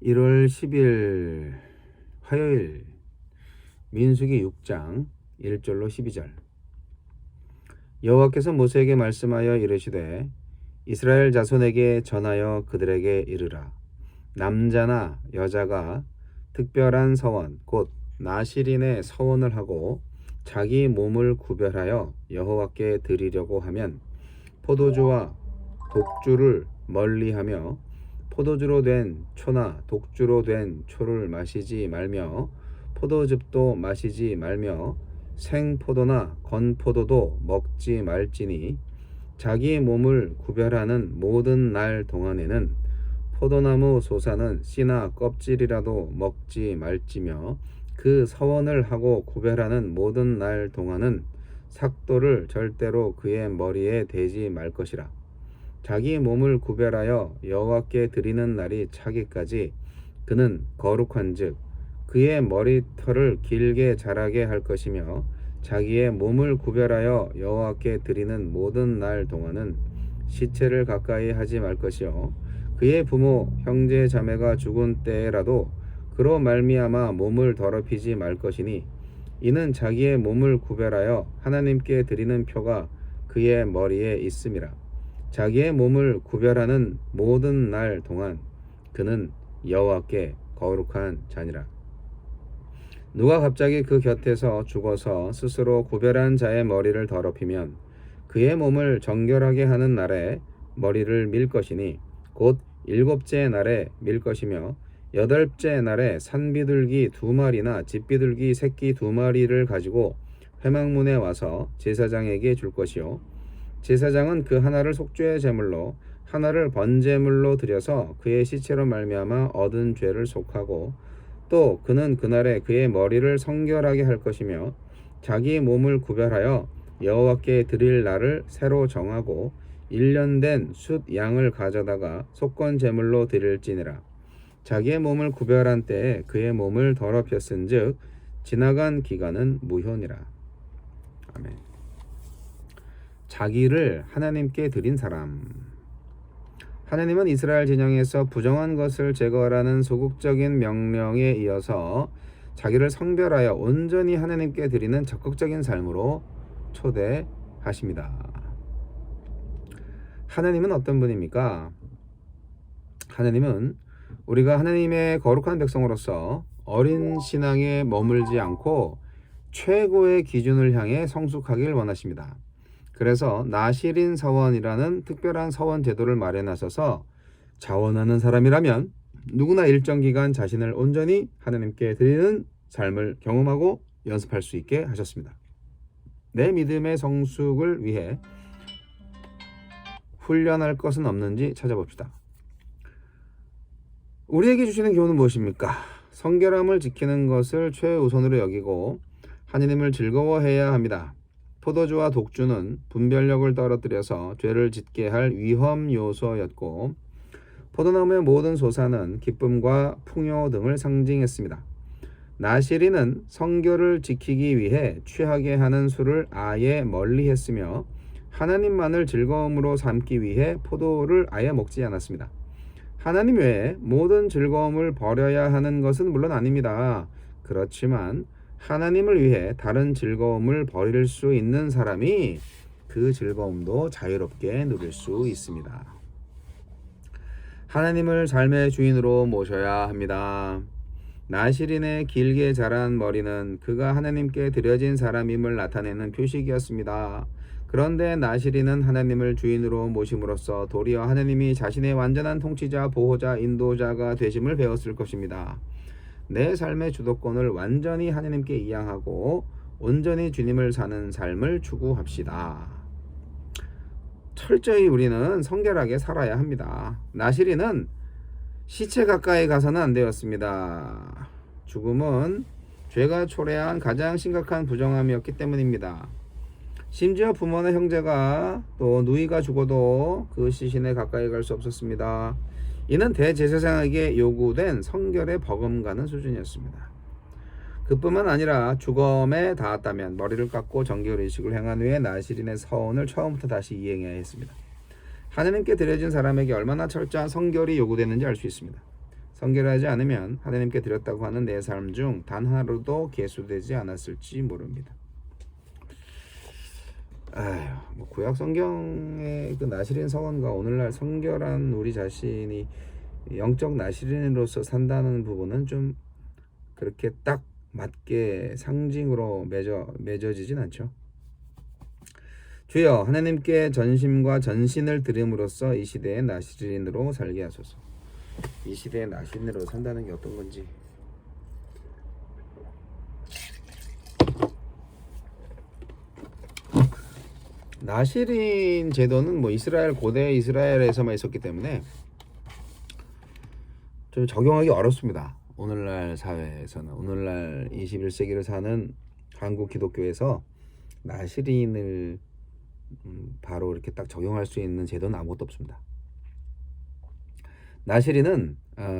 1월 10일 화요일 민수기 6장 1절로 12절. 여호와께서 모세에게 말씀하여 이르시되 이스라엘 자손에게 전하여 그들에게 이르라. 남자나 여자가 특별한 서원 곧 나실인의 서원을 하고 자기 몸을 구별하여 여호와께 드리려고 하면 포도주와 독주를 멀리하며 포도주로 된 초나 독주로 된 초를 마시지 말며 포도즙도 마시지 말며 생포도나 건포도도 먹지 말지니 자기 몸을 구별하는 모든 날 동안에는 포도나무 솟아는 씨나 껍질이라도 먹지 말지며 그 서원을 하고 구별하는 모든 날 동안은 삭도를 절대로 그의 머리에 대지 말 것이라. 자기 몸을 구별하여 여호와께 드리는 날이 차기까지 그는 거룩한즉 그의 머리털을 길게 자라게 할 것이며 자기의 몸을 구별하여 여호와께 드리는 모든 날 동안은 시체를 가까이 하지 말 것이요 그의 부모 형제 자매가 죽은 때라도 그로 말미암아 몸을 더럽히지 말 것이니 이는 자기의 몸을 구별하여 하나님께 드리는 표가 그의 머리에 있음이라. 자기의 몸을 구별하는 모든 날 동안 그는 여호와께 거룩한 자니라. 누가 갑자기 그 곁에서 죽어서 스스로 구별한 자의 머리를 더럽히면 그의 몸을 정결하게 하는 날에 머리를 밀 것이니 곧 7째 날에 밀 것이며 8째 날에 산비둘기 2마리나 집비둘기 새끼 2마리를 가지고 회막문에 와서 제사장에게 줄 것이요 제사장은 그 하나를 속죄의 제물로 하나를 번제물로 드려서 그의 시체로 말미암아 얻은 죄를 속하고 또 그는 그날에 그의 머리를 성결하게 할 것이며 자기 몸을 구별하여 여호와께 드릴 날을 새로 정하고 1년 된 숫 양을 가져다가 속건 제물로 드릴지니라. 자기의 몸을 구별한 때에 그의 몸을 더럽혔은즉 지나간 기간은 무효니라. 아멘. 자기를 하나님께 드린 사람. 하나님은 이스라엘 진영에서 부정한 것을 제거하라는 소극적인 명령에 이어서 자기를 성별하여 온전히 하나님께 드리는 적극적인 삶으로 초대하십니다. 하나님은 어떤 분입니까? 하나님은 우리가 하나님의 거룩한 백성으로서 어린 신앙에 머물지 않고 최고의 기준을 향해 성숙하길 원하십니다. 그래서 나실인 서원이라는 특별한 서원 제도를 마련하셔서 자원하는 사람이라면 누구나 일정 기간 자신을 온전히 하나님께 드리는 삶을 경험하고 연습할 수 있게 하셨습니다. 내 믿음의 성숙을 위해 훈련할 것은 없는지 찾아봅시다. 우리에게 주시는 교훈은 무엇입니까? 성결함을 지키는 것을 최우선으로 여기고 하나님을 즐거워해야 합니다. 포도주와 독주는 분별력을 떨어뜨려서 죄를 짓게 할 위험 요소였고 포도나무의 모든 소사는 기쁨과 풍요 등을 상징했습니다. 나실인은 성결을 지키기 위해 취하게 하는 술을 아예 멀리했으며 하나님만을 즐거움으로 삼기 위해 포도를 아예 먹지 않았습니다. 하나님 외에 모든 즐거움을 버려야 하는 것은 물론 아닙니다. 그렇지만 하나님을 위해 다른 즐거움을 버릴 수 있는 사람이 그 즐거움도 자유롭게 누릴 수 있습니다. 하나님을 삶의 주인으로 모셔야 합니다. 나실인의 길게 자란 머리는 그가 하나님께 드려진 사람임을 나타내는 표식이었습니다. 그런데 나실인은 하나님을 주인으로 모심으로써 도리어 하나님이 자신의 완전한 통치자, 보호자, 인도자가 되심을 배웠을 것입니다. 내 삶의 주도권을 완전히 하나님께 이양하고 온전히 주님을 사는 삶을 추구합시다. 철저히 우리는 성결하게 살아야 합니다. 나실인은 시체 가까이 가서는 안 되었습니다. 죽음은 죄가 초래한 가장 심각한 부정함이었기 때문입니다. 심지어 부모나 형제가 또 누이가 죽어도 그 시신에 가까이 갈 수 없었습니다. 이는 대제사장에게 요구된 성결에 버금가는 수준이었습니다. 그뿐만 아니라 죽음에 닿았다면 머리를 깎고 정결의식을 행한 후에 나실인의 서원을 처음부터 다시 이행해야 했습니다. 하나님께 드려진 사람에게 얼마나 철저한 성결이 요구되는지 알 수 있습니다. 성결하지 않으면 하나님께 드렸다고 하는 내 삶 중 단 하루도 계수되지 않았을지 모릅니다. 뭐 구약 성경의 그 나실인 서원과 오늘날 성결한 우리 자신이 영적 나실인으로서 산다는 부분은 좀 그렇게 딱 맞게 상징으로 맺어지진 않죠. 주여 하나님께 전심과 전신을 드림으로써 이 시대의 나실인으로 살게 하소서. 이 시대의 나실인으로 산다는 게 어떤 건지. 나실인 제도는 뭐 고대 이스라엘에서만 있었기 때문에 좀 적용하기 어렵습니다. 오늘날 사회에서는, 오늘날 21세기를 사는 한국 기독교에서 나실인을 바로 이렇게 딱 적용할 수 있는 제도는 아무것도 없습니다. 나실인은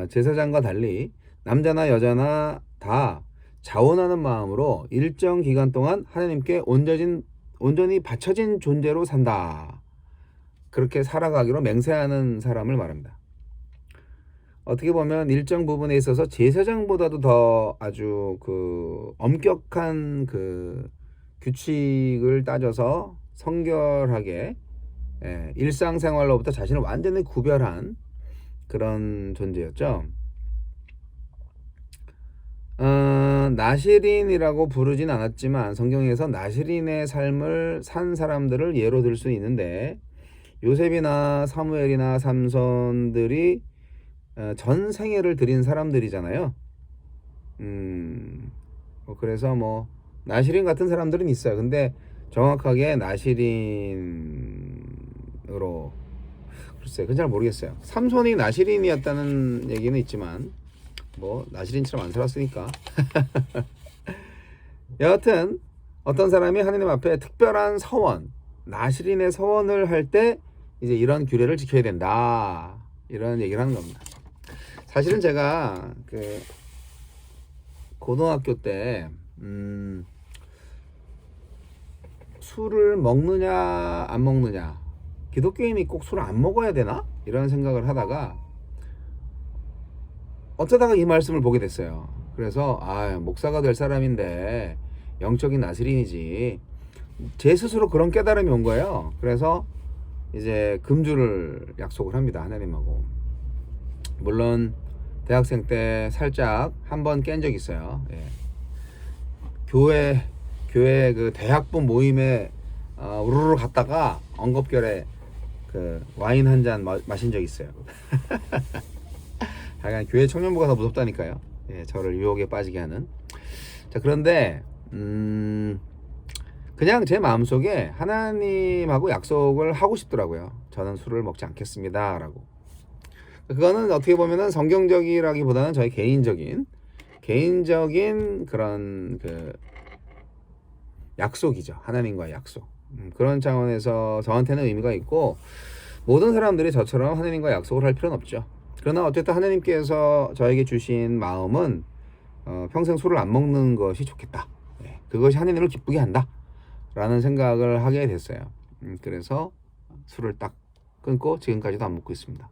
제사장과 달리 남자나 여자나 다 자원하는 마음으로 일정 기간 동안 하나님께 온전히 바쳐진 존재로 산다. 그렇게 살아가기로 맹세하는 사람을 말합니다. 어떻게 보면 일정 부분에 있어서 제사장보다도 더 아주 그 엄격한 그 규칙을 따져서 성결하게 일상생활로부터 자신을 완전히 구별한 그런 존재였죠. 나실인이라고 부르진 않았지만 성경에서 나실인의 삶을 산 사람들을 예로 들 수 있는데, 요셉이나 사무엘이나 삼손들이 전 생애를 드린 사람들이잖아요. 그래서 뭐 나실인 같은 사람들은 있어요. 근데 정확하게 나실인으로, 글쎄요, 그건 잘 모르겠어요. 삼손이 나실인이었다는 얘기는 있지만 뭐 나실인처럼 안 살았으니까. 여하튼 어떤 사람이 하나님 앞에 특별한 서원, 나실인의 서원을 할 때 이제 이런 규례를 지켜야 된다, 이런 얘기를 하는 겁니다. 사실은 제가 그 고등학교 때 술을 먹느냐 안 먹느냐, 기독교인이 꼭 술을 안 먹어야 되나, 이런 생각을 하다가 어쩌다가 이 말씀을 보게 됐어요. 그래서 목사가 될 사람인데 영적인 나실인이지, 제 스스로 그런 깨달음이 온 거예요. 그래서 이제 금주를 약속을 합니다, 하나님하고. 물론 대학생 때 살짝 한번 깬 적이 있어요. 교회 그 대학부 모임에 우르르 갔다가 엉겁결에 그 와인 한 잔 마신 적이 있어요. 약간 교회 청년부가 더 무섭다니까요. 저를 유혹에 빠지게 하는. 자, 그런데 그냥 제 마음속에 하나님하고 약속을 하고 싶더라고요. 저는 술을 먹지 않겠습니다 라고. 그거는 어떻게 보면은 성경적이라기보다는 저희 개인적인 그런 그 약속이죠. 하나님과의 약속. 그런 차원에서 저한테는 의미가 있고, 모든 사람들이 저처럼 하나님과 약속을 할 필요는 없죠. 그러나 어쨌든 하나님께서 저에게 주신 마음은 평생 술을 안 먹는 것이 좋겠다. 그것이 하나님을 기쁘게 한다 라는 생각을 하게 됐어요. 그래서 술을 딱 끊고 지금까지도 안 먹고 있습니다.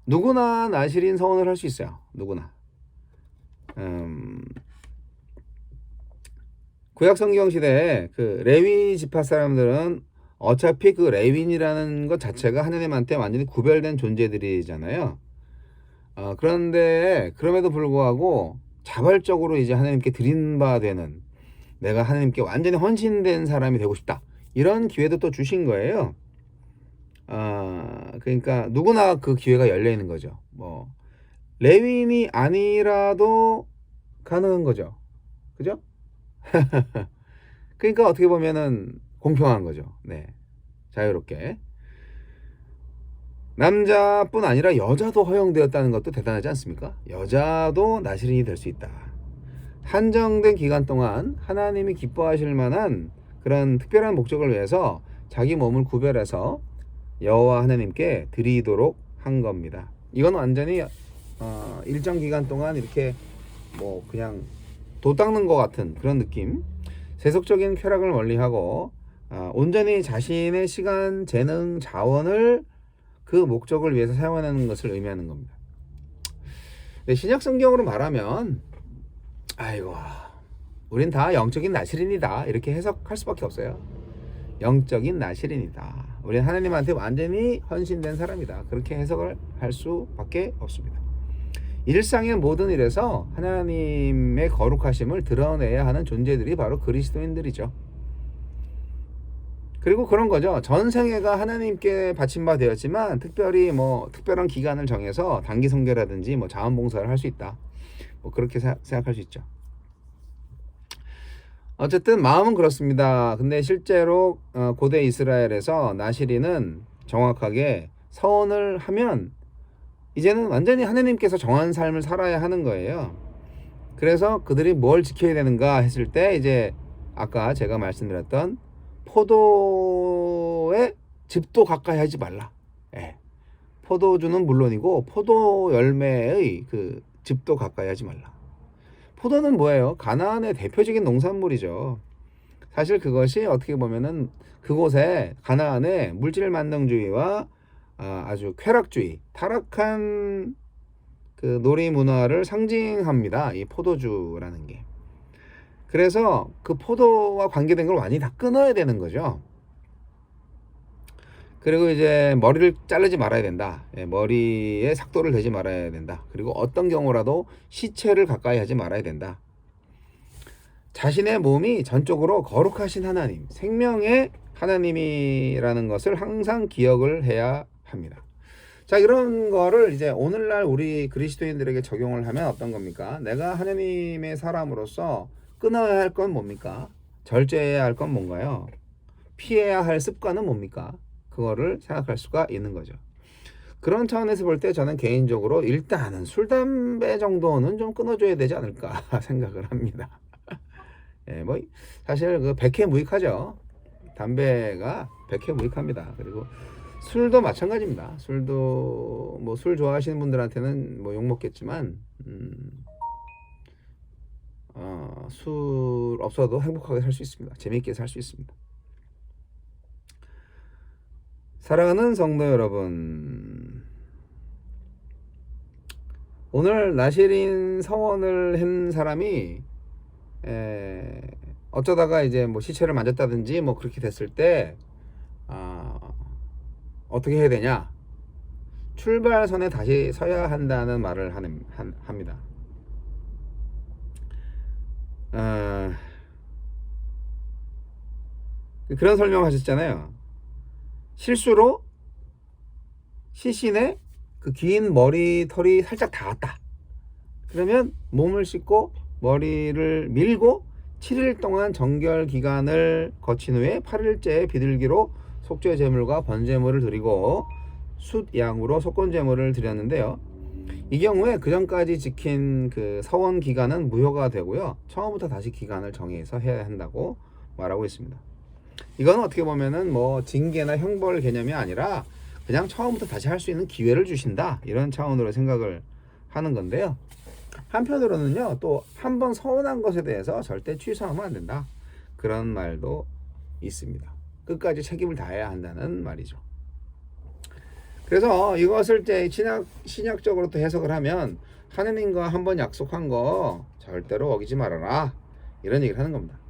누구나 나실인 서원을 할 수 있어요. 누구나. 구약 성경 시대에 그 레위 지파 사람들은 어차피 그 레위인이라는 것 자체가 하나님한테 완전히 구별된 존재들이잖아요. 그런데 그럼에도 불구하고 자발적으로 이제 하나님께 드린 바 되는, 내가 하나님께 완전히 헌신된 사람이 되고 싶다, 이런 기회도 또 주신 거예요. 그러니까 누구나 그 기회가 열려 있는 거죠. 뭐 레위인이 아니라도 가능한 거죠. 그죠? 그러니까 어떻게 보면은 공평한 거죠. 자유롭게. 남자뿐 아니라 여자도 허용되었다는 것도 대단하지 않습니까? 여자도 나실인이 될 수 있다. 한정된 기간 동안 하나님이 기뻐하실 만한 그런 특별한 목적을 위해서 자기 몸을 구별해서 여호와 하나님께 드리도록 한 겁니다. 이건 완전히 일정 기간 동안 이렇게 뭐 그냥 도 닦는 것 같은 그런 느낌. 세속적인 쾌락을 멀리하고 온전히 자신의 시간, 재능, 자원을 그 목적을 위해서 사용하는 것을 의미하는 겁니다. 근데 신약 성경으로 말하면 아이고 우린 다 영적인 나실인이다 이렇게 해석할 수밖에 없어요. 영적인 나실인이다. 우린 하나님한테 완전히 헌신된 사람이다. 그렇게 해석을 할 수밖에 없습니다. 일상의 모든 일에서 하나님의 거룩하심을 드러내야 하는 존재들이 바로 그리스도인들이죠. 그리고 그런 거죠. 전생애가 하나님께 바친 바 되었지만 특별히 뭐 특별한 기간을 정해서 단기 성결라든지 뭐 자원봉사를 할 수 있다. 뭐 그렇게 생각할 수 있죠. 어쨌든 마음은 그렇습니다. 근데 실제로 고대 이스라엘에서 나시린은 정확하게 서원을 하면 이제는 완전히 하나님께서 정한 삶을 살아야 하는 거예요. 그래서 그들이 뭘 지켜야 되는가 했을 때 이제 아까 제가 말씀드렸던 포도의 즙도 가까이 하지 말라. 예. 포도주는 물론이고 포도 열매의 그 즙도 가까이 하지 말라. 포도는 뭐예요? 가나안의 대표적인 농산물이죠. 사실 그것이 어떻게 보면은 그곳에 가나안의 물질 만능주의와 아주 쾌락주의, 타락한 그 놀이 문화를 상징합니다. 이 포도주라는 게. 그래서 그 포도와 관계된 걸 완전히 다 끊어야 되는 거죠. 그리고 이제 머리를 자르지 말아야 된다. 머리에 삭도를 대지 말아야 된다. 그리고 어떤 경우라도 시체를 가까이 하지 말아야 된다. 자신의 몸이 전적으로 거룩하신 하나님, 생명의 하나님이라는 것을 항상 기억을 해야 합니다. 자, 이런 거를 이제 오늘날 우리 그리스도인들에게 적용을 하면 어떤 겁니까? 내가 하나님의 사람으로서 끊어야 할 건 뭡니까? 절제해야 할 건 뭔가요? 피해야 할 습관은 뭡니까? 그거를 생각할 수가 있는 거죠. 그런 차원에서 볼 때 저는 개인적으로 일단은 술, 담배 정도는 좀 끊어줘야 되지 않을까 생각을 합니다. 예, 뭐 사실 그 백해무익하죠. 담배가 백해무익합니다. 그리고 술도 마찬가지입니다. 술도 뭐 술 좋아하시는 분들한테는 뭐 욕 먹겠지만 술 없어도 행복하게 살 수 있습니다. 재미있게 살 수 있습니다. 사랑하는 성도 여러분, 오늘 나시린 서원을 한 사람이 어쩌다가 이제 뭐 시체를 만졌다든지 뭐 그렇게 됐을 때 어떻게 해야 되냐? 출발선에 다시 서야 한다는 말을 합니다. 그런 설명하셨잖아요. 실수로 시신에 그 긴 머리털이 살짝 닿았다. 그러면 몸을 씻고 머리를 밀고 7일 동안 정결 기간을 거친 후에 8일째 비둘기로 속죄 제물과 번제물을 드리고 숫양으로 속건 제물을 드렸는데요. 이 경우에 그 전까지 지킨 그 서원 기간은 무효가 되고요. 처음부터 다시 기간을 정해서 해야 한다고 말하고 있습니다. 이건 어떻게 보면은 뭐 징계나 형벌 개념이 아니라 그냥 처음부터 다시 할 수 있는 기회를 주신다, 이런 차원으로 생각을 하는 건데요. 한편으로는요, 또 한 번 서운한 것에 대해서 절대 취소하면 안 된다, 그런 말도 있습니다. 끝까지 책임을 다해야 한다는 말이죠. 그래서 이것을 이제 신약적으로 또 해석을 하면 하느님과 한 번 약속한 거 절대로 어기지 말아라, 이런 얘기를 하는 겁니다.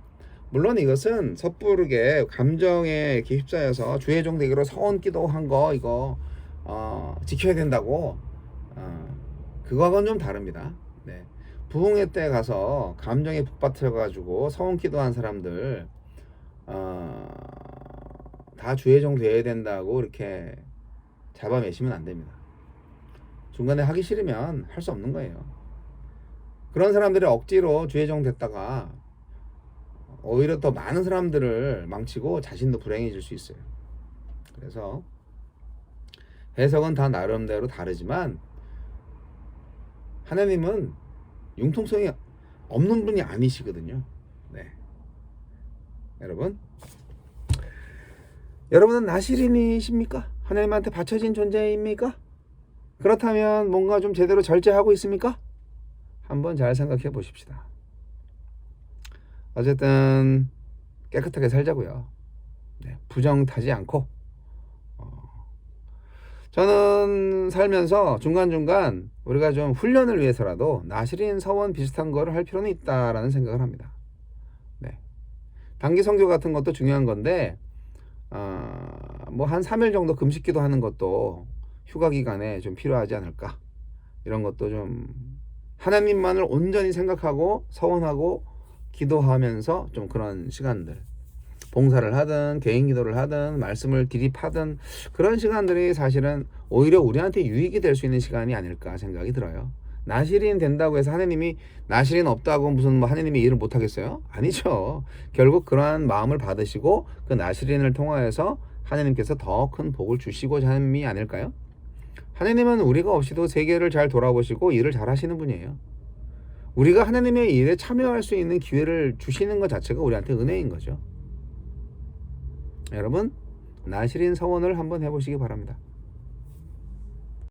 물론 이것은 섣부르게 감정에 이렇게 휩싸여서 주의 종 되기로 서원 기도한 거 이거 지켜야 된다고 그거하고는 좀 다릅니다. 네. 부흥회 때 가서 감정에 북받쳐 가지고 서원 기도한 사람들 다 주의 종 돼야 된다고 이렇게 잡아매시면 안 됩니다. 중간에 하기 싫으면 할 수 없는 거예요. 그런 사람들이 억지로 주의 종 됐다가 오히려 더 많은 사람들을 망치고 자신도 불행해질 수 있어요. 그래서 해석은 다 나름대로 다르지만 하나님은 융통성이 없는 분이 아니시거든요. 네. 여러분은 나시린이십니까? 하나님한테 바쳐진 존재입니까? 그렇다면 뭔가 좀 제대로 절제하고 있습니까? 한번 잘 생각해 보십시다. 어쨌든 깨끗하게 살자고요. 네, 부정 타지 않고 저는 살면서 중간중간 우리가 좀 훈련을 위해서라도 나시린 서원 비슷한 거를 할 필요는 있다라는 생각을 합니다. 네. 단기 선교 같은 것도 중요한 건데 뭐 한 3일 정도 금식기도 하는 것도 휴가 기간에 좀 필요하지 않을까. 이런 것도 좀 하나님만을 온전히 생각하고 서원하고 기도하면서 좀 그런 시간들, 봉사를 하든 개인 기도를 하든 말씀을 기립하든 그런 시간들이 사실은 오히려 우리한테 유익이 될 수 있는 시간이 아닐까 생각이 들어요. 나실인 된다고 해서 하나님이 나실인 없다고 무슨 뭐 하나님이 일을 못 하겠어요? 아니죠. 결국 그러한 마음을 받으시고 그 나실인을 통하여서 하나님께서 더 큰 복을 주시고자 하는 의미 아닐까요? 하나님은 우리가 없이도 세계를 잘 돌아보시고 일을 잘 하시는 분이에요. 우리가 하나님의 일에 참여할 수 있는 기회를 주시는 것 자체가 우리한테 은혜인 거죠. 여러분, 나실인 서원을 한번 해보시기 바랍니다.